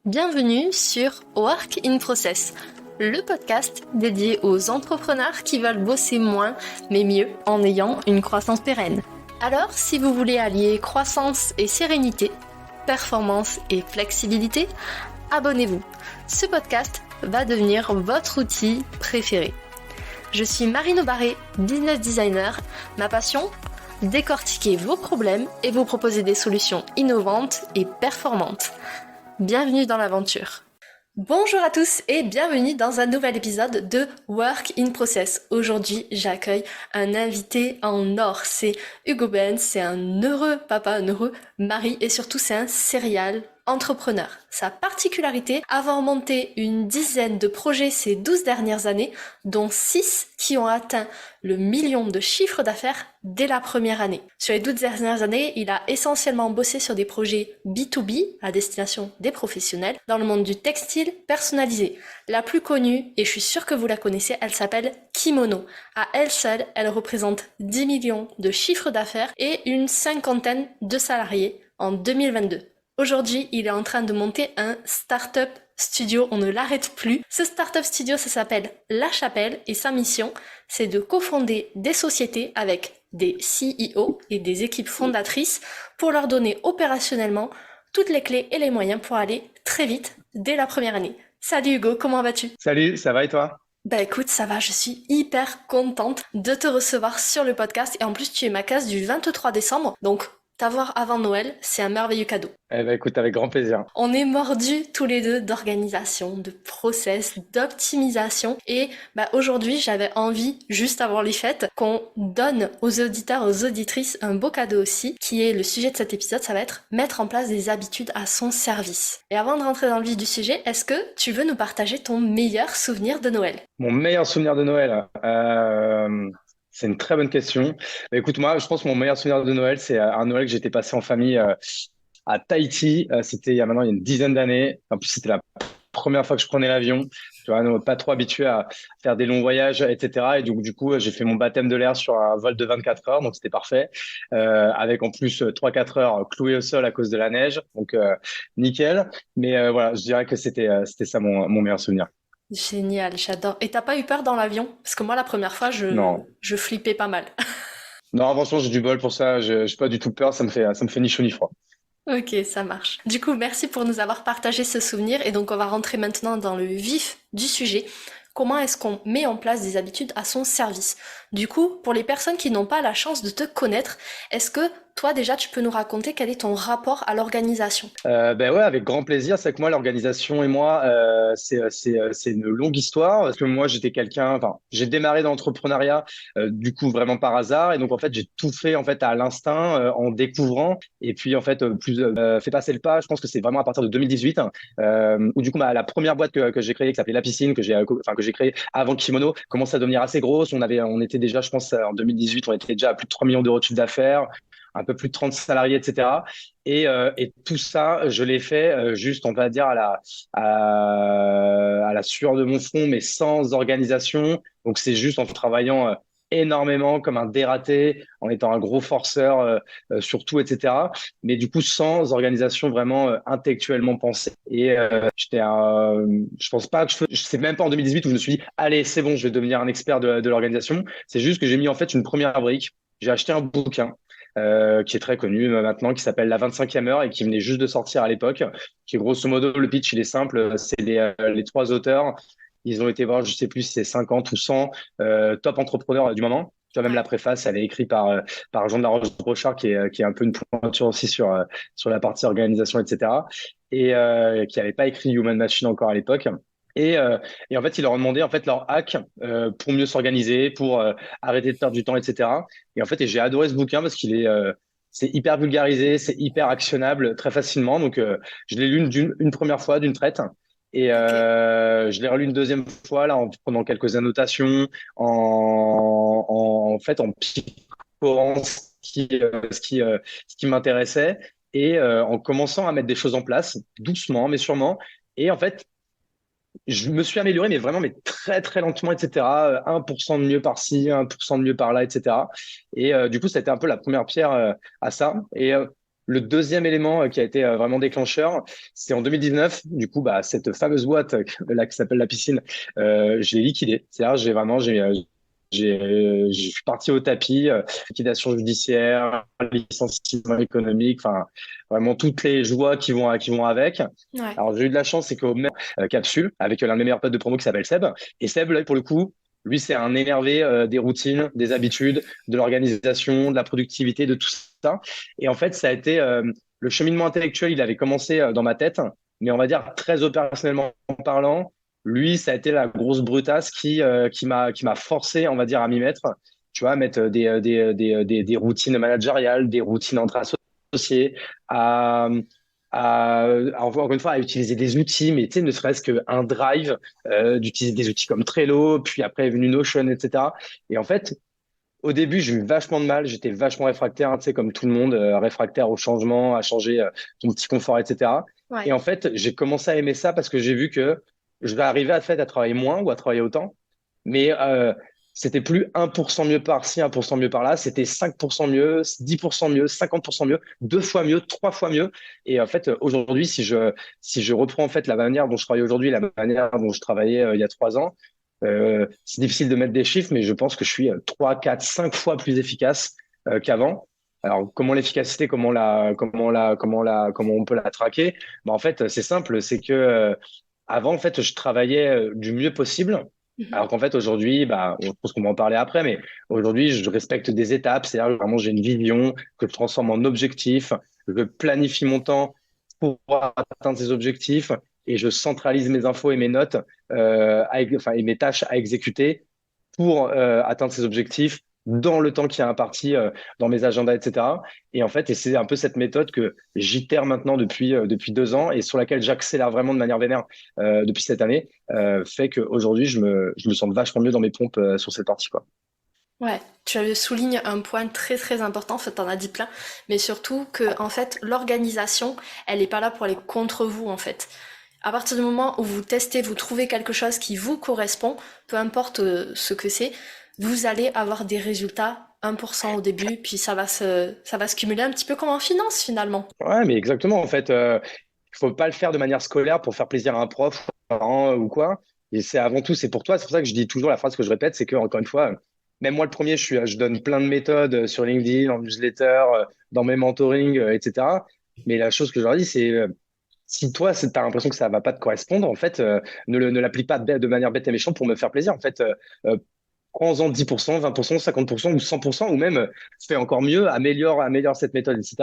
Bienvenue sur Work in Process, le podcast dédié aux entrepreneurs qui veulent bosser moins mais mieux en ayant une croissance pérenne. Alors, si vous voulez allier croissance et sérénité, performance et flexibilité, abonnez-vous. Ce podcast va devenir votre outil préféré. Je suis Marine Aubaré, business designer. Ma passion ? Décortiquer vos problèmes et vous proposer des solutions innovantes et performantes. Bienvenue dans l'aventure. Bonjour à tous et bienvenue dans un nouvel épisode de Work in Process. Aujourd'hui, j'accueille un invité en or. C'est Hugo Benz, c'est un heureux papa, un heureux mari et surtout c'est un serial entrepreneur. Sa particularité, avoir monté une dizaine de projets ces 12 dernières années, dont 6 qui ont atteint le million de chiffre d'affaires dès la première année. Sur les 12 dernières années, il a essentiellement bossé sur des projets B2B à destination des professionnels dans le monde du textile personnalisé. La plus connue, et je suis sûre que vous la connaissez, elle s'appelle Kimono. À elle seule, elle représente 10 millions de chiffre d'affaires et une cinquantaine de salariés en 2022. Aujourd'hui, il est en train de monter un startup studio, on ne l'arrête plus. Ce startup studio, ça s'appelle La Chapelle et sa mission, c'est de cofonder des sociétés avec des CEO et des équipes fondatrices pour leur donner opérationnellement toutes les clés et les moyens pour aller très vite dès la première année. Salut Hugo, comment vas-tu ? Salut, ça va et toi? Bah écoute, ça va, je suis hyper contente de te recevoir sur le podcast et en plus tu es ma case du 23 décembre, donc t'avoir avant Noël, c'est un merveilleux cadeau. Écoute, avec grand plaisir. On est mordus tous les deux d'organisation, de process, d'optimisation et aujourd'hui j'avais envie, juste avant les fêtes, qu'on donne aux auditeurs, aux auditrices un beau cadeau aussi, qui est le sujet de cet épisode, ça va être mettre en place des habitudes à son service. Et avant de rentrer dans le vif du sujet, est-ce que tu veux nous partager ton meilleur souvenir de Noël ? Mon meilleur souvenir de Noël, c'est une très bonne question. Écoute, moi, je pense que mon meilleur souvenir de Noël, c'est un Noël que j'étais passé en famille à Tahiti. C'était il y a une dizaine d'années. En plus, c'était la première fois que je prenais l'avion. Tu vois, pas trop habitué à faire des longs voyages, etc. Et du coup, j'ai fait mon baptême de l'air sur un vol de 24 heures, donc c'était parfait. Avec en plus 3-4 heures cloué au sol à cause de la neige, donc nickel. Mais voilà, je dirais que c'était ça mon meilleur souvenir. Génial, j'adore. Et t'as pas eu peur dans l'avion ? Parce que moi, la première fois, Non, je flippais pas mal. non, franchement, j'ai du bol pour ça. J'ai pas du tout peur. Ça me fait ni chaud ni froid. Ok, ça marche. Du coup, merci pour nous avoir partagé ce souvenir. Et donc, on va rentrer maintenant dans le vif du sujet. Comment est-ce qu'on met en place des habitudes à son service ? Du coup, pour les personnes qui n'ont pas la chance de te connaître, est-ce que toi, déjà, tu peux nous raconter quel est ton rapport à l'organisation ? Ben ouais, avec grand plaisir. C'est que moi, l'organisation et moi, c'est une longue histoire. Parce que moi, enfin, j'ai démarré dans l'entrepreneuriat, du coup, vraiment par hasard. Et donc, en fait, j'ai tout fait, en fait, à l'instinct, en découvrant. Et puis, en fait, fait passer le pas. Je pense que c'est vraiment à partir de 2018, où du coup, la première boîte que j'ai créée, qui s'appelait La Piscine, que j'ai créée avant Kimono, commençait à devenir assez grosse. On était déjà, je pense, en 2018, on était déjà à plus de 3 millions d'euros de chiffre d'affaires, un peu plus de 30 salariés, etc. Et tout ça, je l'ai fait juste, on va dire, à la sueur de mon front, mais sans organisation. Donc, c'est juste en travaillant énormément comme un dératé, en étant un gros forceur sur tout, etc. Mais du coup, sans organisation vraiment intellectuellement pensée. Et je pense pas que je sais même pas en 2018 où je me suis dit, allez, c'est bon, je vais devenir un expert de l'organisation. C'est juste que j'ai mis en fait une première brique. J'ai acheté un bouquin qui est très connu maintenant, qui s'appelle La 25e heure et qui venait juste de sortir à l'époque. Qui est grosso modo, le pitch, il est simple. C'est les trois auteurs. Ils ont été voir, je sais plus si c'est 50 ou 100 top entrepreneurs du moment. Tu vois, même la Ouais. préface, elle est écrite par Jean de la Roche-Brochard, qui est un peu une pointure aussi sur la partie organisation, etc. Et qui n'avait pas écrit Human Machine encore à l'époque. Et en fait, ils leur ont demandé en fait leur hack pour mieux s'organiser, pour arrêter de perdre du temps, etc. Et j'ai adoré ce bouquin parce c'est hyper vulgarisé, c'est hyper actionnable très facilement. Donc, je l'ai lu une première fois d'une traite. Et Ok. je l'ai relu une deuxième fois là en prenant quelques annotations, en fait en picorant ce qui m'intéressait et en commençant à mettre des choses en place doucement mais sûrement. Et en fait, je me suis amélioré, mais vraiment, mais très, très lentement, etc. 1% de mieux par-ci, 1% de mieux par-là, etc. Et du coup, ça a été un peu la première pierre à ça. Et le deuxième élément qui a été vraiment déclencheur, c'est en 2019. Du coup, bah, cette fameuse boîte là, qui s'appelle La Piscine, je l'ai liquidée. C'est-à-dire, je suis parti au tapis, liquidation judiciaire, licenciement économique, enfin, vraiment toutes les joies qui vont avec. Ouais. Alors, j'ai eu de la chance, c'est qu'au même capsule, avec l'un de mes meilleurs potes de promo qui s'appelle Seb. Et Seb, là, pour le coup, lui, c'est un énervé des routines, des habitudes, de l'organisation, de la productivité, de tout ça. Et en fait, ça a été le cheminement intellectuel, il avait commencé dans ma tête, mais on va dire très opérationnellement parlant, lui, ça a été la grosse brutasse qui m'a forcé, on va dire, à m'y mettre. Tu vois, à mettre des routines managériales, des routines entre associés, à, encore une fois, à utiliser des outils, mais tu sais, ne serait-ce qu'un drive, d'utiliser des outils comme Trello, puis après est venu Notion, etc. Et en fait, au début, j'ai eu vachement de mal, j'étais vachement réfractaire, hein, tu sais, comme tout le monde, réfractaire au changement, à changer ton petit confort, etc. Ouais. Et en fait, j'ai commencé à aimer ça parce que j'ai vu que je vais arriver à travailler moins ou à travailler autant, mais c'était plus 1% mieux par-ci, 1% mieux par-là, c'était 5% mieux, 10% mieux, 50% mieux, deux fois mieux, trois fois mieux. Et en fait, aujourd'hui, si je reprends en fait la manière dont je travaille aujourd'hui, la manière dont je travaillais il y a 3 ans, c'est difficile de mettre des chiffres, mais je pense que je suis 3, 4, 5 fois plus efficace qu'avant. Alors, comment on peut la traquer? Bah, en fait, c'est simple, c'est que avant, en fait, je travaillais du mieux possible. Mhm. Alors qu'en fait, aujourd'hui, bah, je pense qu'on va en parler après, mais aujourd'hui, je respecte des étapes. C'est-à-dire, vraiment, j'ai une vision que je transforme en objectif. Je planifie mon temps pour atteindre ces objectifs et je centralise mes infos et mes notes, enfin, et mes tâches à exécuter pour atteindre ces objectifs dans le temps qui est imparti dans mes agendas, etc. Et en fait, et c'est un peu cette méthode que j'itère maintenant depuis 2 ans et sur laquelle j'accélère vraiment de manière vénère depuis cette année, fait qu'aujourd'hui, je me sens vachement mieux dans mes pompes sur cette partie, quoi. Ouais, tu soulignes un point très très important, en fait t'en as dit plein, mais surtout que en fait l'organisation, elle est pas là pour aller contre vous en fait. À partir du moment où vous testez, vous trouvez quelque chose qui vous correspond, peu importe ce que c'est, vous allez avoir des résultats 1% au début, puis ça va se cumuler un petit peu comme en finance finalement. Ouais, mais exactement. En fait, il faut pas le faire de manière scolaire pour faire plaisir à un prof, un parent ou quoi. Et c'est avant tout, c'est pour toi. C'est pour ça que je dis toujours la phrase que je répète, c'est que encore une fois, même moi le premier, je donne plein de méthodes sur LinkedIn, en newsletter, dans mes mentorings, etc. Mais la chose que je leur dis, c'est si toi, tu as l'impression que ça va pas te correspondre, en fait, ne l'applique pas de manière bête et méchante pour me faire plaisir. En fait, prends-en 10%, 20%, 50% ou 100%, ou même fais encore mieux, améliore cette méthode, etc.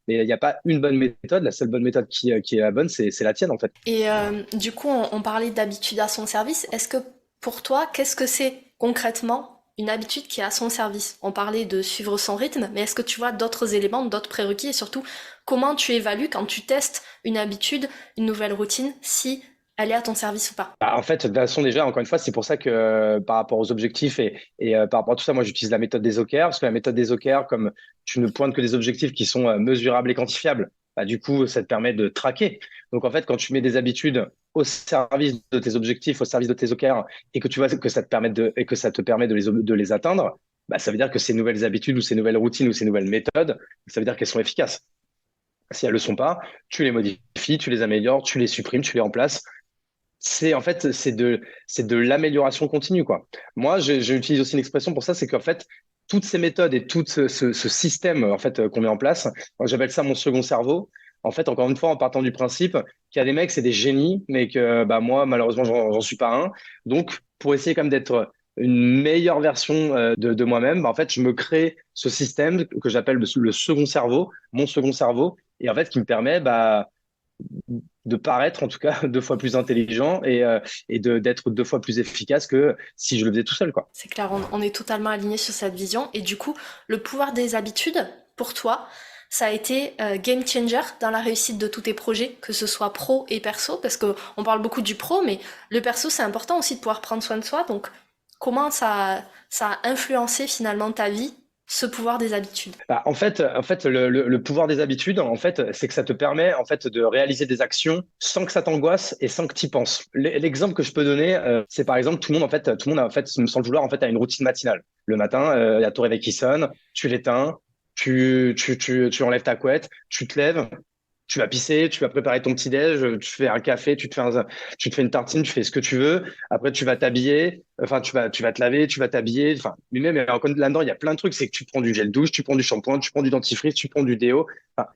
Mais il n'y a pas une bonne méthode. La seule bonne méthode qui est la bonne, c'est la tienne, en fait. Et du coup, on parlait d'habitude à son service. Est-ce que pour toi, qu'est-ce que c'est concrètement une habitude qui est à son service? On parlait de suivre son rythme, mais est-ce que tu vois d'autres éléments, d'autres prérequis et surtout comment tu évalues quand tu testes une habitude, une nouvelle routine, si elle est à ton service ou pas? Bah, en fait, de toute façon, déjà, encore une fois, c'est pour ça que par rapport aux objectifs et par rapport à tout ça, moi, j'utilise la méthode des OKR, parce que la méthode des OKR, comme tu ne pointes que des objectifs qui sont mesurables et quantifiables, bah, du coup, ça te permet de traquer. Donc, en fait, quand tu mets des habitudes au service de tes objectifs, au service de tes OKR, et que tu vois que ça te permet et que ça te permet de les atteindre, bah, ça veut dire que ces nouvelles habitudes ou ces nouvelles routines ou ces nouvelles méthodes, ça veut dire qu'elles sont efficaces. Si elles le sont pas, tu les modifies, tu les améliores, tu les supprimes, tu les remplaces. C'est en fait c'est de l'amélioration continue, quoi. Moi, j'utilise aussi une expression pour ça, c'est qu'en fait toutes ces méthodes et tout ce système en fait qu'on met en place, moi, j'appelle ça mon second cerveau. En fait, encore une fois, en partant du principe qu'il y a des mecs, c'est des génies, mais que bah moi malheureusement j'en suis pas un. Donc pour essayer comme d'être une meilleure version de moi-même, bah, en fait je me crée ce système que j'appelle le second cerveau, mon second cerveau, et en fait qui me permet bah de paraître en tout cas 2 fois plus intelligent et d'être 2 fois plus efficace que si je le faisais tout seul, quoi. C'est clair, on est totalement aligné sur cette vision. Et du coup, le pouvoir des habitudes, pour toi, ça a été game changer dans la réussite de tous tes projets, que ce soit pro et perso, parce que on parle beaucoup du pro, mais le perso, c'est important aussi de pouvoir prendre soin de soi. Donc, comment ça a influencé finalement ta vie, ce pouvoir des habitudes? Bah, en fait le pouvoir des habitudes, en fait, c'est que ça te permet en fait de réaliser des actions sans que ça t'angoisse et sans que tu y penses. L'exemple que je peux donner, c'est par exemple tout le monde en fait, me semble vouloir en fait a une routine matinale. Le matin, il y a ton réveil qui sonne, tu l'éteins, tu enlèves ta couette, tu te lèves, tu vas pisser, tu vas préparer ton petit-déj, tu fais un café, tu te fais une tartine, tu fais ce que tu veux. Après, tu vas t'habiller, enfin, tu vas te laver, tu vas t'habiller. Enfin, mais même là-dedans, il y a plein de trucs. C'est que tu prends du gel douche, tu prends du shampoing, tu prends du dentifrice, tu prends du déo. Enfin,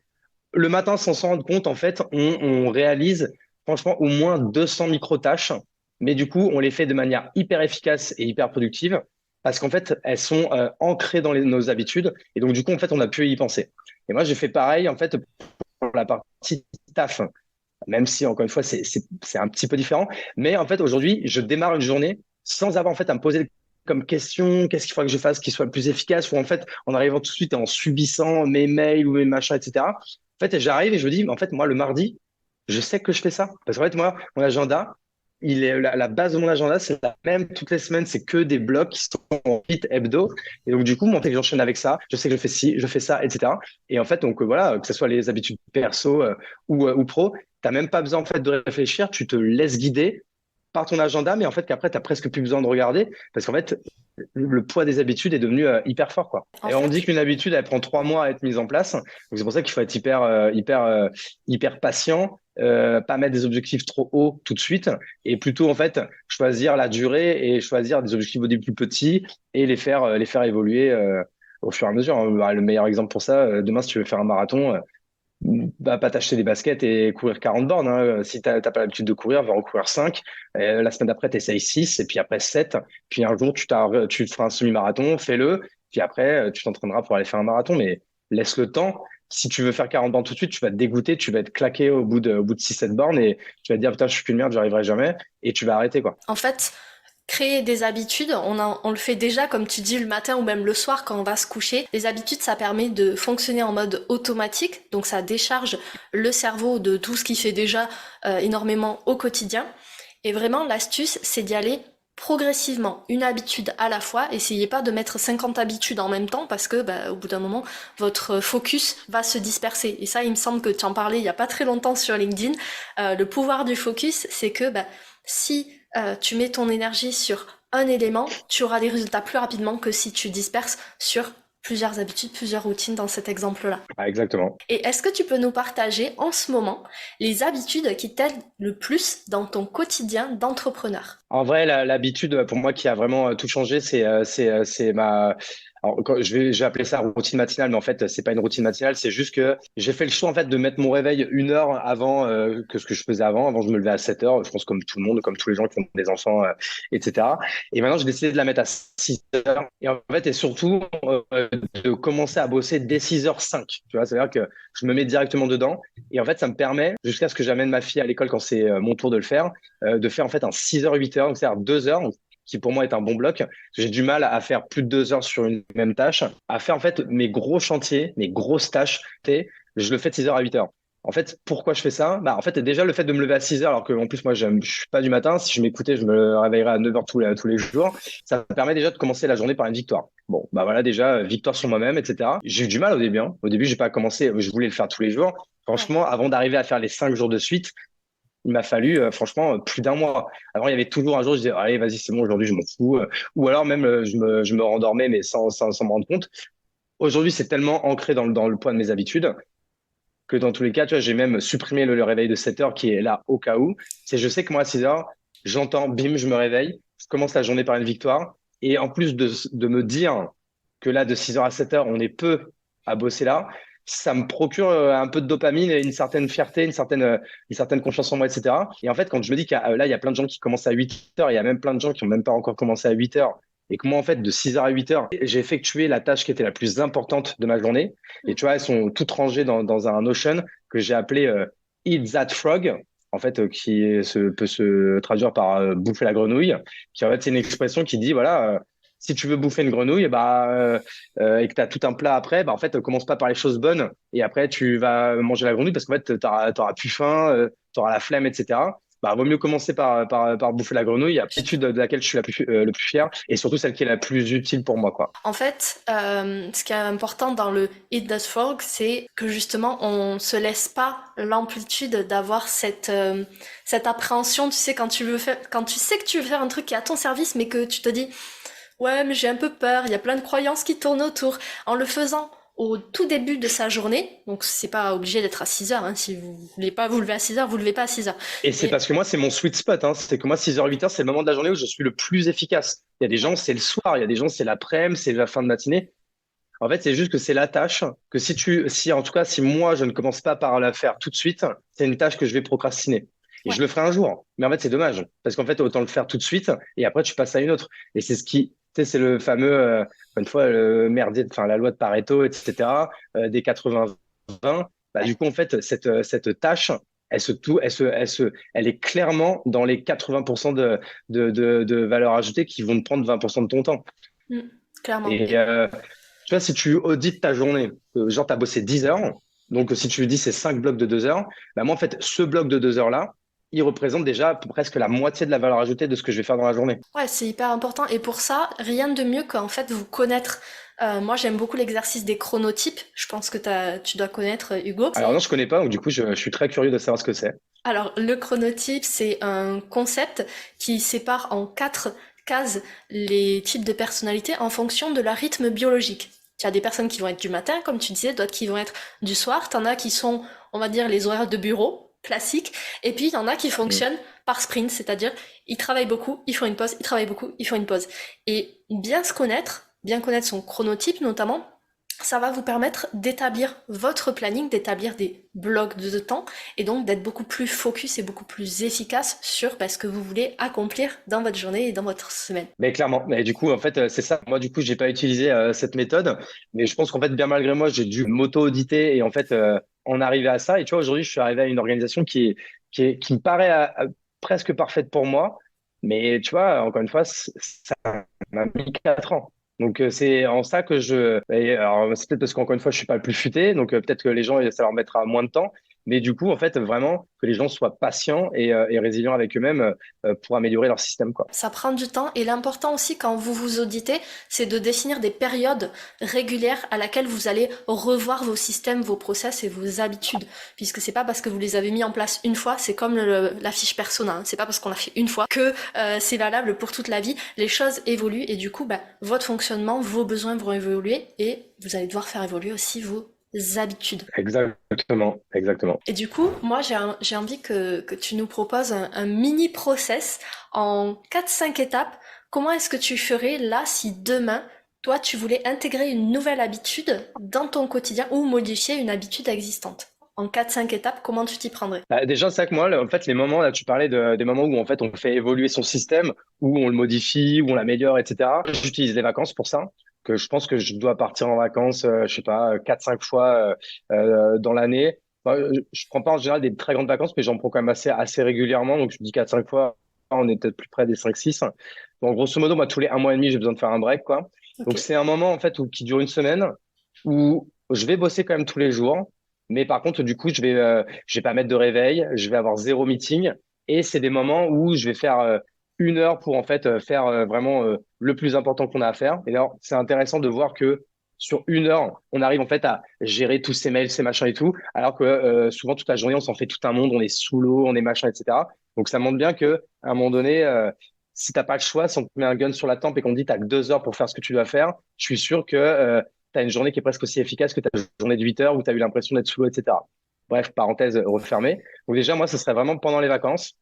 le matin, sans s'en rendre compte, en fait, on réalise, franchement, au moins 200 micro-tâches. Mais du coup, on les fait de manière hyper efficace et hyper productive parce qu'en fait, elles sont ancrées dans nos habitudes. Et donc, du coup, en fait, on a pu y penser. Et moi, j'ai fait pareil, en fait, pour la partie taf, même si, encore une fois, c'est un petit peu différent. Mais en fait, aujourd'hui, je démarre une journée sans avoir en fait à me poser comme question, qu'est-ce qu'il faudra que je fasse qui soit le plus efficace, ou en fait, en arrivant tout de suite et en subissant mes mails ou mes machins, etc. En fait, j'arrive et je me dis, en fait, moi, le mardi, je sais que je fais ça. Parce qu'en fait, moi, mon agenda, la base de mon agenda, c'est la même toutes les semaines, c'est que des blocs qui sont en fit hebdo. Et donc, du coup, moi, en fait, j'enchaîne avec ça. Je sais que je fais ci, je fais ça, etc. Et en fait, donc, voilà, que ce soit les habitudes perso ou pro, t'as même pas besoin, en fait, de réfléchir. Tu te laisses guider par ton agenda, mais en fait, qu'après, t'as presque plus besoin de regarder parce qu'en fait, le poids des habitudes est devenu hyper fort, quoi. En Et on dit fait, qu'une habitude, elle prend 3 mois à être mise en place. Donc, c'est pour ça qu'il faut être hyper patient, pas mettre des objectifs trop hauts tout de suite, et plutôt, en fait, choisir la durée et choisir des objectifs au début plus petits et les faire évoluer au fur et à mesure. Bah, le meilleur exemple pour ça, demain, si tu veux faire un marathon, bah, pas t'acheter des baskets et courir 40 bornes, hein. Si t'as pas l'habitude de courir, va en courir 5. La semaine d'après, t'essayes 6, et puis après 7. Puis un jour, tu te feras un semi-marathon, fais-le. Puis après, tu t'entraîneras pour aller faire un marathon, mais laisse le temps. Si tu veux faire 40 bornes tout de suite, tu vas te dégoûter, tu vas être claqué au bout de 6-7 bornes et tu vas te dire, putain, je suis qu'une merde, j'y arriverai jamais. Et tu vas arrêter, quoi. en fait, créer des habitudes, on le fait déjà, comme tu dis, le matin ou même le soir quand on va se coucher. Les habitudes, ça permet de fonctionner en mode automatique, donc ça décharge le cerveau de tout ce qui fait déjà énormément au quotidien. Et vraiment, l'astuce, c'est d'y aller progressivement, une habitude à la fois. Essayez pas de mettre 50 habitudes en même temps parce que bah, au bout d'un moment, votre focus va se disperser. Et ça, il me semble que tu en parlais il y a pas très longtemps sur LinkedIn. Le pouvoir du focus, c'est que bah, si tu mets ton énergie sur un élément, tu auras des résultats plus rapidement que si tu disperses sur plusieurs habitudes, plusieurs routines dans cet exemple-là. Ah, exactement. Et est-ce que tu peux nous partager en ce moment les habitudes qui t'aident le plus dans ton quotidien d'entrepreneur? En vrai, l'habitude pour moi qui a vraiment tout changé, c'est ma. Alors, je vais appeler ça routine matinale, mais en fait, c'est pas une routine matinale, c'est juste que j'ai fait le choix en fait de mettre mon réveil 1 heure avant que ce que je faisais avant. Avant, je me levais à 7 heures, je pense comme tout le monde, comme tous les gens qui ont des enfants, etc. Et maintenant, j'ai décidé de la mettre à 6 heures. Et en fait, et surtout de commencer à bosser dès 6h05. Tu vois, c'est-à-dire que je me mets directement dedans. Et en fait, ça me permet, jusqu'à ce que j'amène ma fille à l'école quand c'est mon tour de le faire, de faire en fait un 6h, 8h, donc c'est-à-dire 2 heures, qui pour moi est un bon bloc. J'ai du mal à faire plus de 2 heures sur une même tâche, à faire en fait mes gros chantiers, mes grosses tâches, je le fais de 6h à 8h. En fait, pourquoi je fais ça? Bah, en fait, déjà le fait de me lever à 6h, alors que en plus, moi, je suis pas du matin. Si je m'écoutais, je me réveillerais à 9h tous les jours. Ça me permet déjà de commencer la journée par une victoire. Bon, bah voilà, déjà, victoire sur moi-même, etc. J'ai eu du mal au début, hein. Au début, j'ai pas commencé, je voulais le faire tous les jours. Ouais. Franchement, avant d'arriver à faire les 5 jours de suite, il m'a fallu, franchement, plus d'un mois. Avant, il y avait toujours un jour, je disais, allez, vas-y, c'est bon, aujourd'hui, je m'en fous. Ou alors même, je me rendormais, mais sans m'en rendre compte. Aujourd'hui, c'est tellement ancré dans le poids de mes habitudes que dans tous les cas, tu vois, j'ai même supprimé le réveil de 7 heures qui est là au cas où. C'est, je sais que moi, à 6 heures, j'entends, bim, je me réveille, je commence la journée par une victoire. Et en plus de me dire que là, de 6 heures à 7 heures, on est peu à bosser là, ça me procure un peu de dopamine et une certaine fierté, une certaine confiance en moi, etc. Et en fait, quand je me dis là, il y a plein de gens qui commencent à 8 heures, il y a même plein de gens qui n'ont même pas encore commencé à 8 heures, et que moi, en fait, de 6 heures à 8 heures, j'ai effectué la tâche qui était la plus importante de ma journée. Et tu vois, elles sont toutes rangées dans un Notion que j'ai appelé Eat That Frog, en fait, peut se traduire par bouffer la grenouille, qui en fait, c'est une expression qui dit, voilà, si tu veux bouffer une grenouille, et que tu as tout un plat après, bah, en fait, commence pas par les choses bonnes, et après, tu vas manger la grenouille parce qu'en fait, tu n'auras plus faim, tu auras la flemme, etc. Bah, vaut mieux commencer par bouffer la grenouille, l'habitude de laquelle je suis le plus fier, et surtout celle qui est la plus utile pour moi, quoi. En fait, ce qui est important dans le Eat That Frog, c'est que justement, on se laisse pas l'amplitude d'avoir cette appréhension, tu sais, quand tu sais que tu veux faire un truc qui est à ton service, mais que tu te dis, ouais, mais j'ai un peu peur, il y a plein de croyances qui tournent autour. En le faisant au tout début de sa journée. Donc c'est pas obligé d'être à 6 heures, hein. Si vous voulez pas vous lever à 6 heures, vous levez pas à 6 heures. Et c'est Mais parce que moi, c'est mon sweet spot, hein. C'est que moi, 6h, 8h, c'est le moment de la journée où je suis le plus efficace. Il y a des ouais, gens, c'est le soir, il y a des gens, c'est l'après-midi, c'est la fin de matinée. En fait, c'est juste que c'est la tâche que si en tout cas, si moi, je ne commence pas par la faire tout de suite, c'est une tâche que je vais procrastiner. Et ouais. je le ferai un jour. Mais en fait, c'est dommage. Parce qu'en fait, autant le faire tout de suite et après, tu passes à une autre. Et c'est ce qui, tu sais, c'est le fameux, une fois, le merdier, enfin, la loi de Pareto, etc., des 80-20. Bah, Ouais. du coup, en fait, cette tâche, elle est clairement dans les 80% de valeur ajoutée qui vont te prendre 20% de ton temps. Mm, clairement. Et, Et tu vois, si tu audites ta journée, genre tu as bossé 10 heures, donc si tu dis c'est 5 blocs de 2 heures, bah moi en fait, ce bloc de 2 heures-là, il représente déjà presque la moitié de la valeur ajoutée de ce que je vais faire dans la journée. ouais, c'est hyper important. Et pour ça, rien de mieux qu'en fait vous connaître. Moi, j'aime beaucoup l'exercice des chronotypes. Je pense que tu dois connaître, Hugo. Alors non, je connais pas, donc du coup, je suis très curieux de savoir ce que c'est. Alors, le chronotype, c'est un concept qui sépare en 4 cases les types de personnalités en fonction de leur rythme biologique. Tu as des personnes qui vont être du matin, comme tu disais, d'autres qui vont être du soir. T'en as qui sont, on va dire, les horaires de bureau classiques. Et puis, il y en a qui Mm. fonctionnent par sprint, c'est-à-dire, ils travaillent beaucoup, ils font une pause, ils travaillent beaucoup, ils font une pause. Et bien connaître son chronotype notamment, ça va vous permettre d'établir votre planning, d'établir des blocs de temps et donc d'être beaucoup plus focus et beaucoup plus efficace sur ce que vous voulez accomplir dans votre journée et dans votre semaine. Mais clairement, mais du coup, en fait, c'est ça. Moi, du coup, j'ai pas utilisé cette méthode, mais je pense qu'en fait, bien malgré moi, j'ai dû m'auto-auditer et en fait, en arriver à ça. Et tu vois, aujourd'hui, je suis arrivé à une organisation qui me paraît presque parfaite pour moi, mais tu vois, encore une fois, ça m'a mis 4 ans. Donc, c'est en ça que et alors, c'est peut-être parce qu'encore une fois, je suis pas le plus futé, donc peut-être que les gens, ça leur mettra moins de temps. Mais du coup, en fait, vraiment, que les gens soient patients et résilients avec eux-mêmes pour améliorer leur système, quoi. Ça prend du temps et l'important aussi quand vous vous auditez, c'est de définir des périodes régulières à laquelle vous allez revoir vos systèmes, vos process et vos habitudes. Puisque c'est pas parce que vous les avez mis en place une fois, c'est comme la fiche persona, hein. C'est pas parce qu'on l'a fait une fois que c'est valable pour toute la vie. Les choses évoluent et du coup, votre fonctionnement, vos besoins vont évoluer et vous allez devoir faire évoluer aussi vos habitudes. Exactement, exactement. Et du coup, moi, j'ai envie que tu nous proposes un mini process en 4-5 étapes. Comment est-ce que tu ferais là si demain, toi, tu voulais intégrer une nouvelle habitude dans ton quotidien ou modifier une habitude existante? En 4-5 étapes, comment tu t'y prendrais? Bah, déjà, c'est vrai que moi, là, en fait, les moments, là, tu parlais des moments où, en fait, on fait évoluer son système, où on le modifie, où on l'améliore, etc. J'utilise les vacances pour ça, que je pense que je dois partir en vacances, je sais pas, 4, 5 fois dans l'année. Bah, je prends pas en général des très grandes vacances, mais j'en prends quand même assez régulièrement. Donc, je dis 4, 5 fois, on est peut-être plus près des 5, 6. Donc, grosso modo, moi, tous les 1 mois et demi, j'ai besoin de faire un break, quoi. Ok. Donc, c'est un moment, en fait, qui dure une semaine, où je vais bosser quand même tous les jours. Mais par contre, du coup, je vais pas mettre de réveil, je vais avoir zéro meeting et c'est des moments où je vais faire 1 heure pour en fait faire vraiment le plus important qu'on a à faire. Et alors, c'est intéressant de voir que sur 1 heure, on arrive en fait à gérer tous ces mails, ces machins et tout, alors que souvent toute la journée, on s'en fait tout un monde, on est sous l'eau, on est machin, etc. Donc ça montre bien que à un moment donné, si t'as pas le choix, si on te met un gun sur la tempe et qu'on te dit t'as que 2 heures pour faire ce que tu dois faire, je suis sûr que tu as une journée qui est presque aussi efficace que ta journée de 8 heures où tu as eu l'impression d'être sous l'eau, etc. Bref, parenthèse refermée. Donc déjà, moi, ce serait vraiment pendant les vacances.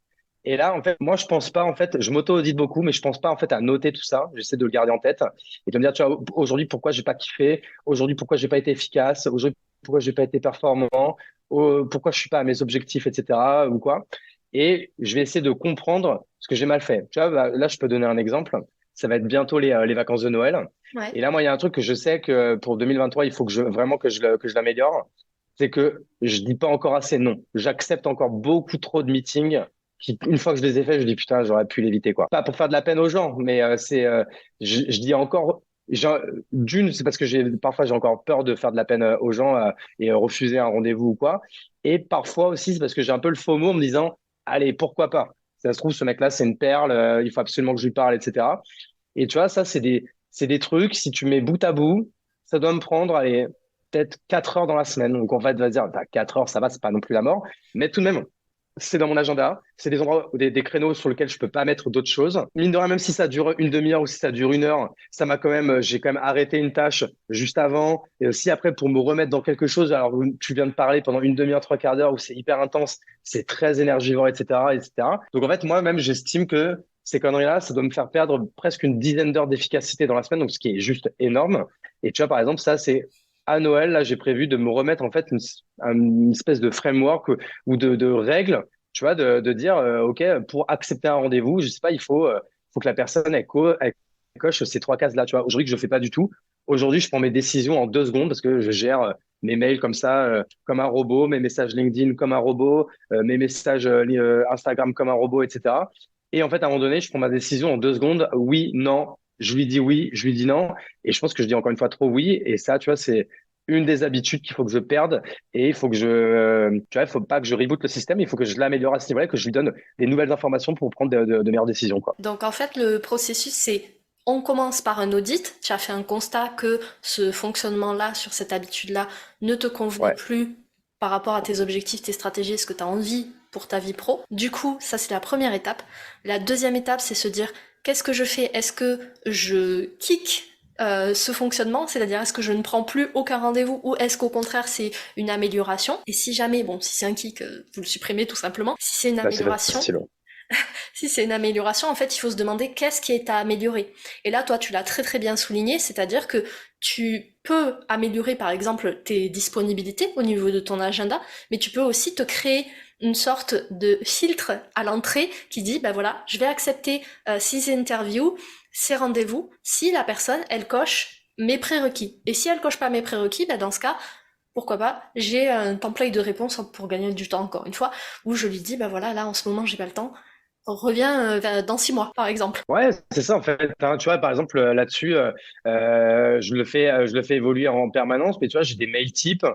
Et là, en fait, moi, je pense pas, en fait, je m'auto-audite beaucoup, mais je pense pas, en fait, à noter tout ça. J'essaie de le garder en tête et de me dire, tu vois, aujourd'hui, pourquoi j'ai pas kiffé? Aujourd'hui, pourquoi j'ai pas été efficace? Aujourd'hui, pourquoi j'ai pas été performant? Pourquoi je suis pas à mes objectifs, etc. ou quoi? Et je vais essayer de comprendre ce que j'ai mal fait. Tu vois, bah, là, je peux donner un exemple. Ça va être bientôt les vacances de Noël. Ouais. Et là, moi, il y a un truc que je sais que pour 2023, il faut vraiment que je l'améliore. C'est que je dis pas encore assez non. J'accepte encore beaucoup trop de meetings qui, une fois que je les ai faits, je dis putain, j'aurais pu l'éviter, quoi. Pas pour faire de la peine aux gens, mais je dis encore, d'une, c'est parce que parfois j'ai encore peur de faire de la peine aux gens et refuser un rendez-vous ou quoi. Et parfois aussi, c'est parce que j'ai un peu le FOMO en me disant, allez, pourquoi pas? Ça se trouve, ce mec-là, c'est une perle, il faut absolument que je lui parle, etc. Et tu vois, ça, c'est des trucs, si tu mets bout à bout, ça doit me prendre, allez, peut-être 4 heures dans la semaine. Donc, en fait, vas dire, bah, 4 heures, ça va, c'est pas non plus la mort. Mais tout de même, c'est dans mon agenda. C'est des endroits, des créneaux sur lesquels je peux pas mettre d'autres choses. Mine de rien, même si ça dure une demi-heure ou si ça dure une heure, ça m'a quand même, j'ai quand même arrêté une tâche juste avant. Et aussi après, pour me remettre dans quelque chose, alors tu viens de parler pendant une demi-heure, trois quarts d'heure où c'est hyper intense, c'est très énergivore, etc., etc. Donc en fait, moi-même, j'estime que ces conneries-là, ça doit me faire perdre presque une dizaine d'heures d'efficacité dans la semaine, donc ce qui est juste énorme. Et tu vois, par exemple, ça, c'est à Noël, là, j'ai prévu de me remettre en fait une espèce de framework ou de règles, tu vois, de dire, OK, pour accepter un rendez-vous, je sais pas, faut que la personne, elle coche ces trois cases-là, tu vois. Aujourd'hui, que je fais pas du tout. Aujourd'hui, je prends mes décisions en 2 secondes parce que je gère mes mails comme ça, comme un robot, mes messages LinkedIn comme un robot, mes messages Instagram comme un robot, etc. Et en fait, à un moment donné, je prends ma décision en 2 secondes. Oui, non. Je lui dis oui, je lui dis non. Et je pense que je dis encore une fois trop oui. Et ça, tu vois, c'est une des habitudes qu'il faut que je perde. Et il faut que tu vois, il faut pas que je reboot le système. Il faut que je l'améliore à ce niveau-là, que je lui donne des nouvelles informations pour prendre de meilleures décisions, quoi. Donc en fait, le processus, c'est on commence par un audit. Tu as fait un constat que ce fonctionnement-là, sur cette habitude-là, ne te convenait Ouais. plus par rapport à tes objectifs, tes stratégies, ce que tu as envie pour ta vie pro. Du coup, ça c'est la première étape. La deuxième étape, c'est se dire qu'est-ce que je fais? Est-ce que je kick ce fonctionnement, c'est-à-dire est-ce que je ne prends plus aucun rendez-vous ou est-ce qu'au contraire c'est une amélioration? Et si jamais, bon, si c'est un kick, vous le supprimez tout simplement. Si c'est une Là, c'est amélioration, facile. Ouais. si c'est une amélioration, en fait, il faut se demander qu'est-ce qui est à améliorer. Et là, toi, tu l'as très très bien souligné, c'est-à-dire que tu peux améliorer, par exemple, tes disponibilités au niveau de ton agenda, mais tu peux aussi te créer une sorte de filtre à l'entrée qui dit, ben voilà, je vais accepter ces interviews, ces rendez-vous, si la personne, elle coche mes prérequis. Et si elle coche pas mes prérequis, ben dans ce cas, pourquoi pas, j'ai un template de réponse pour gagner du temps, encore une fois, où je lui dis, ben voilà, là, en ce moment, j'ai pas le temps, on revient dans 6 mois, par exemple. Ouais, c'est ça en fait, hein. Tu vois, par exemple, là-dessus, je le fais évoluer en permanence, mais tu vois, j'ai des mails types,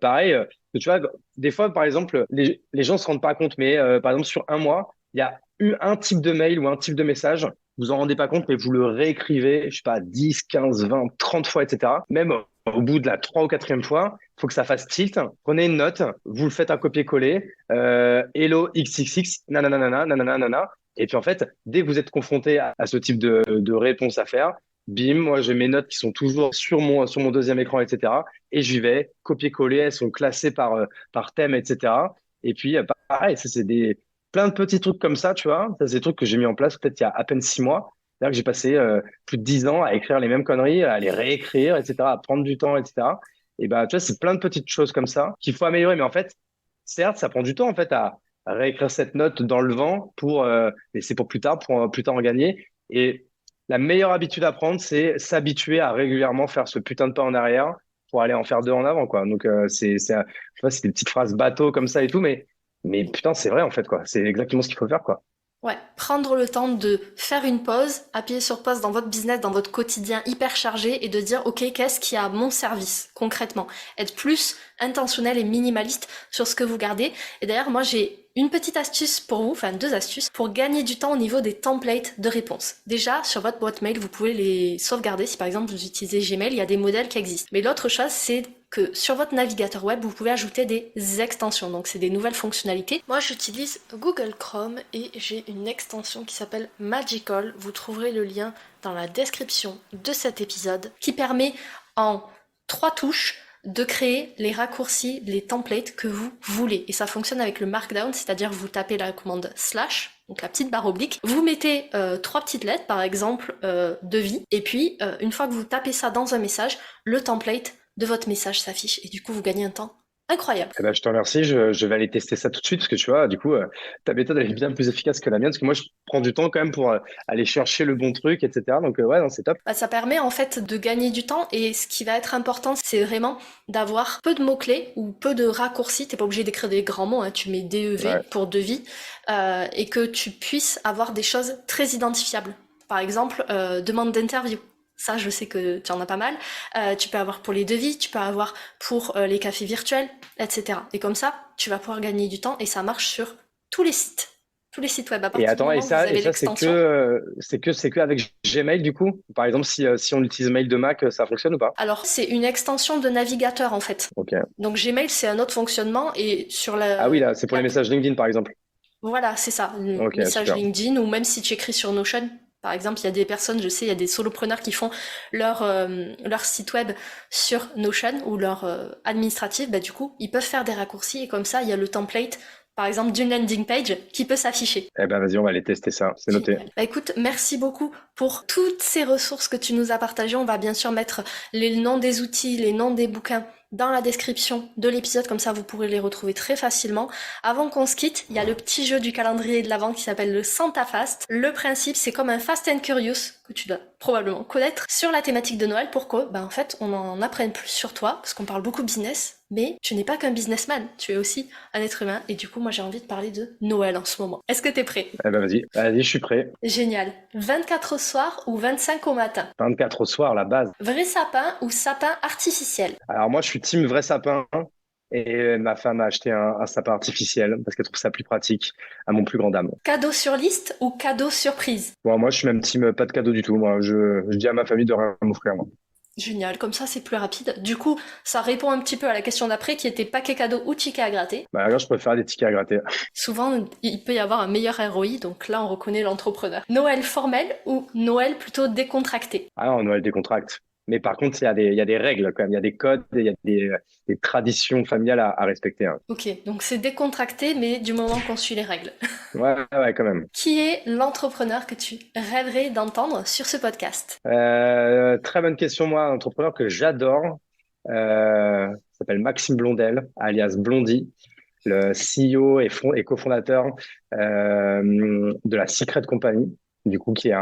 pareil, que tu vois, des fois, par exemple, les gens se rendent pas compte, mais par exemple, sur un mois, il y a eu un type de mail ou un type de message, vous vous en rendez pas compte, mais vous le réécrivez, je sais pas, 10, 15, 20, 30 fois, etc. Même au bout de la trois ou quatrième fois, il faut que ça fasse tilt. Prenez une note, vous le faites un copier-coller, hello XXX, nanana, nanana, nanana. Et puis en fait, dès que vous êtes confronté à ce type de réponse à faire, bim, moi j'ai mes notes qui sont toujours sur mon deuxième écran, etc. Et j'y vais, copier-coller, elles sont classées par thème, etc. Et puis pareil, ça c'est plein de petits trucs comme ça, tu vois. Ça c'est des trucs que j'ai mis en place peut-être il y a à peine 6 mois. C'est-à-dire que j'ai passé plus de 10 ans à écrire les mêmes conneries, à les réécrire, etc., à prendre du temps, etc. Et bah, tu vois, c'est plein de petites choses comme ça qu'il faut améliorer. Mais en fait, certes, ça prend du temps en fait à réécrire cette note dans le vent pour laisser pour plus tard, pour plus tard en gagner. Et la meilleure habitude à prendre, c'est s'habituer à régulièrement faire ce putain de pas en arrière pour aller en faire deux en avant, quoi. Donc je sais pas, c'est des petites phrases bateau comme ça et tout, mais putain, c'est vrai en fait, quoi. C'est exactement ce qu'il faut faire, quoi. Ouais, prendre le temps de faire une pause, appuyer sur pause dans votre business, dans votre quotidien hyper chargé et de dire ok, qu'est-ce qui est à mon service concrètement. Être plus intentionnel et minimaliste sur ce que vous gardez. Et d'ailleurs, moi j'ai une petite astuce pour vous, enfin 2 astuces, pour gagner du temps au niveau des templates de réponses. Déjà, sur votre boîte mail, vous pouvez les sauvegarder. Si par exemple vous utilisez Gmail, il y a des modèles qui existent. Mais l'autre chose, c'est que sur votre navigateur web, vous pouvez ajouter des extensions. Donc c'est des nouvelles fonctionnalités. Moi, j'utilise Google Chrome et j'ai une extension qui s'appelle Magical. Vous trouverez le lien dans la description de cet épisode qui permet en 3 touches de créer les raccourcis, les templates que vous voulez. Et ça fonctionne avec le Markdown, c'est-à-dire vous tapez la commande slash, donc la petite barre oblique, vous mettez 3 petites lettres, par exemple devis, et puis une fois que vous tapez ça dans un message, le template de votre message s'affiche, et du coup vous gagnez un temps incroyable. Eh ben, je te remercie. Je vais aller tester ça tout de suite parce que tu vois, du coup, ta méthode elle est bien plus efficace que la mienne parce que moi, je prends du temps quand même pour aller chercher le bon truc, etc. Donc, ouais, non, c'est top. Bah, ça permet en fait de gagner du temps et ce qui va être important, c'est vraiment d'avoir peu de mots-clés ou peu de raccourcis. T'es pas obligé d'écrire des grands mots, hein, tu mets DEV Ouais. pour devis et que tu puisses avoir des choses très identifiables. Par exemple, demande d'interview. Ça, je sais que tu en as pas mal. Tu peux avoir pour les devis, tu peux avoir pour les cafés virtuels, etc. Et comme ça, tu vas pouvoir gagner du temps et ça marche sur tous les sites. Tous les sites web. À Et partir du attends, moment où vous et avez ça, l'extension, c'est que avec Gmail du coup. Par exemple, si on utilise Mail de Mac, ça fonctionne ou pas? alors c'est une extension de navigateur en fait. Ok. Donc Gmail, c'est un autre fonctionnement et sur Ah oui, là, c'est pour les la- messages LinkedIn, par exemple. Voilà, c'est ça, le Ok, message super. LinkedIn, ou même si tu écris sur Notion. Par exemple, il y a des personnes, je sais, il y a des solopreneurs qui font leur site web sur Notion ou leur administratif, bah du coup, ils peuvent faire des raccourcis et comme ça, il y a le template, par exemple, d'une landing page qui peut s'afficher. Eh ben, vas-y, on va aller tester ça. C'est noté. Génial. Bah écoute, merci beaucoup pour toutes ces ressources que tu nous as partagées. On va bien sûr mettre les noms des outils, les noms des bouquins dans la description de l'épisode, comme ça vous pourrez les retrouver très facilement. Avant qu'on se quitte, il y a le petit jeu du calendrier de l'Avent qui s'appelle le Santa Fast. Le principe, c'est comme un Fast and Curious, que tu dois probablement connaître, sur la thématique de Noël pour que, bah en fait, on en apprenne plus sur toi, parce qu'on parle beaucoup business, mais tu n'es pas qu'un businessman, tu es aussi un être humain, et du coup, moi j'ai envie de parler de Noël en ce moment. Est-ce que t'es prêt? Eh ben, vas-y. Vas-y, je suis prêt. Génial. 24 au soir ou 25 au matin? 24 au soir, la base. Vrai sapin ou sapin artificiel? Alors moi, je suis team vrai sapin et ma femme a acheté un sapin artificiel parce qu'elle trouve ça plus pratique à mon plus grand dame. Cadeau sur liste ou cadeau surprise? Bon, moi, je suis même team pas de cadeau du tout. Moi, je dis à ma famille de rien m'offrir, moi. Génial, comme ça c'est plus rapide. Du coup, ça répond un petit peu à la question d'après qui était paquet cadeau ou ticket à gratter. Bah, alors, je préfère des tickets à gratter. Souvent, il peut y avoir un meilleur ROI, donc là on reconnaît l'entrepreneur. Noël formel ou Noël plutôt décontracté? Ah non, Noël décontracte. Mais par contre, il y a des règles quand même. Il y a des codes, il y a des traditions familiales à respecter, hein. Ok, donc c'est décontracté, mais du moment qu'on suit les règles. Ouais, ouais, quand même. Qui est l'entrepreneur que tu rêverais d'entendre sur ce podcast? Très bonne question, moi, un entrepreneur que j'adore s'appelle Maxime Blondel, alias Blondie, le CEO et cofondateur de la Secret Company, du coup, qui est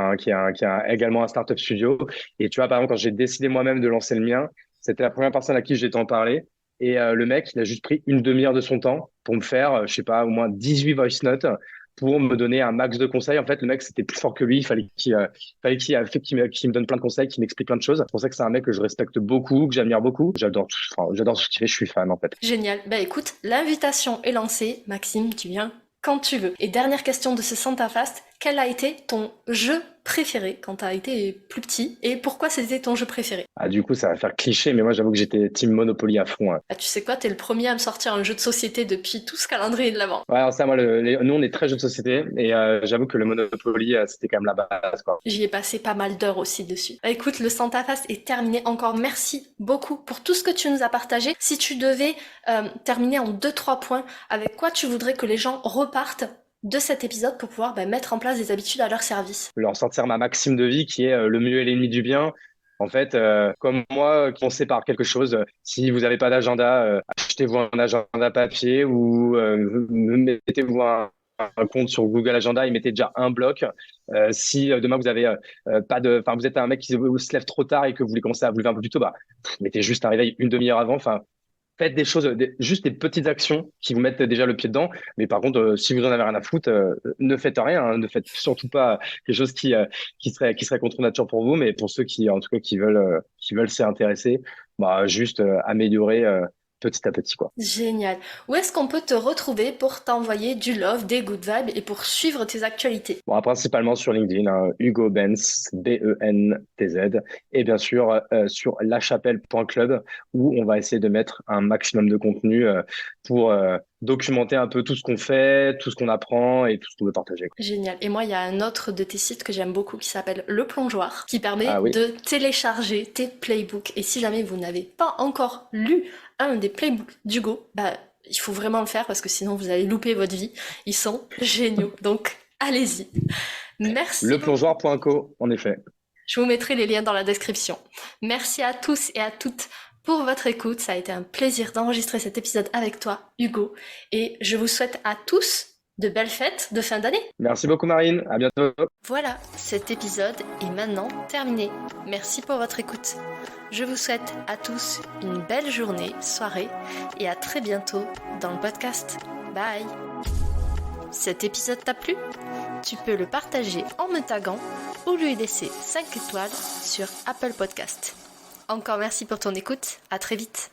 également un startup studio. Et tu vois, par exemple, quand j'ai décidé moi-même de lancer le mien, c'était la première personne à qui j'ai en parlé. Et le mec, il a juste pris une demi-heure de son temps pour me faire, je sais pas, au moins 18 voice notes pour me donner un max de conseils. En fait, le mec, c'était plus fort que lui. Qu'il me donne plein de conseils, qu'il m'explique plein de choses. C'est pour ça que c'est un mec que je respecte beaucoup, que j'admire beaucoup. J'adore ce qu'il fait. Je suis fan, en fait. Génial. Bah écoute, l'invitation est lancée. Maxime, tu viens quand tu veux. Et dernière question de ce Santa Fast, quel a été ton jeu préféré quand t'as été plus petit et pourquoi c'était ton jeu préféré? Ah, du coup, ça va faire cliché, mais moi, j'avoue que j'étais team Monopoly à fond, hein. Bah tu sais quoi, t'es le premier à me sortir un jeu de société depuis tout ce calendrier de l'Avent. Ouais, alors ça, moi, nous, on est très jeux de société et j'avoue que le Monopoly, c'était quand même la base, quoi. J'y ai passé pas mal d'heures aussi dessus. Bah écoute, le Santa Fast est terminé. Encore merci beaucoup pour tout ce que tu nous as partagé. Si tu devais terminer en 2-3 points, avec quoi tu voudrais que les gens repartent de cet épisode pour pouvoir mettre en place des habitudes à leur service? Leur sortir ma maxime de vie qui est le mieux est l'ennemi du bien. En fait, comme moi, commencez par quelque chose. Si vous n'avez pas d'agenda, achetez-vous un agenda papier ou mettez-vous un compte sur Google Agenda et mettez déjà un bloc. Si demain vous avez pas de, enfin vous êtes un mec qui se lève trop tard et que vous voulez commencer à vous lever un peu plus tôt, bah mettez juste un réveil une demi-heure avant. Enfin, faites des choses, juste des petites actions qui vous mettent déjà le pied dedans. Mais par contre, si vous en avez rien à foutre, ne faites rien, hein, ne faites surtout pas quelque chose qui serait contre nature pour vous. Mais pour ceux qui, en tout cas, qui veulent s'y intéresser, bah, juste améliorer petit à petit, quoi. Génial. Où est-ce qu'on peut te retrouver pour t'envoyer du love, des good vibes et pour suivre tes actualités? Bon, principalement sur LinkedIn, hein, Hugo Benz, Bentz, et bien sûr sur lachapelle.club où on va essayer de mettre un maximum de contenu pour documenter un peu tout ce qu'on fait, tout ce qu'on apprend et tout ce qu'on veut partager. Génial. Et moi, il y a un autre de tes sites que j'aime beaucoup qui s'appelle Le Plongeoir, qui permet Ah oui, de télécharger tes playbooks. Et si jamais vous n'avez pas encore lu un des playbooks d'Hugo, bah, il faut vraiment le faire parce que sinon vous allez louper votre vie. Ils sont géniaux. Donc, allez-y. Merci beaucoup. leplongeoir.co, en effet. Je vous mettrai les liens dans la description. Merci à tous et à toutes pour votre écoute. Ça a été un plaisir d'enregistrer cet épisode avec toi, Hugo. Et je vous souhaite à tous de belles fêtes de fin d'année. Merci beaucoup Marine, à bientôt. Voilà, cet épisode est maintenant terminé. Merci pour votre écoute. Je vous souhaite à tous une belle journée, soirée et à très bientôt dans le podcast. Bye. Cet épisode t'a plu? Tu peux le partager en me taguant ou lui laisser 5 étoiles sur Apple Podcast. Encore merci pour ton écoute, à très vite.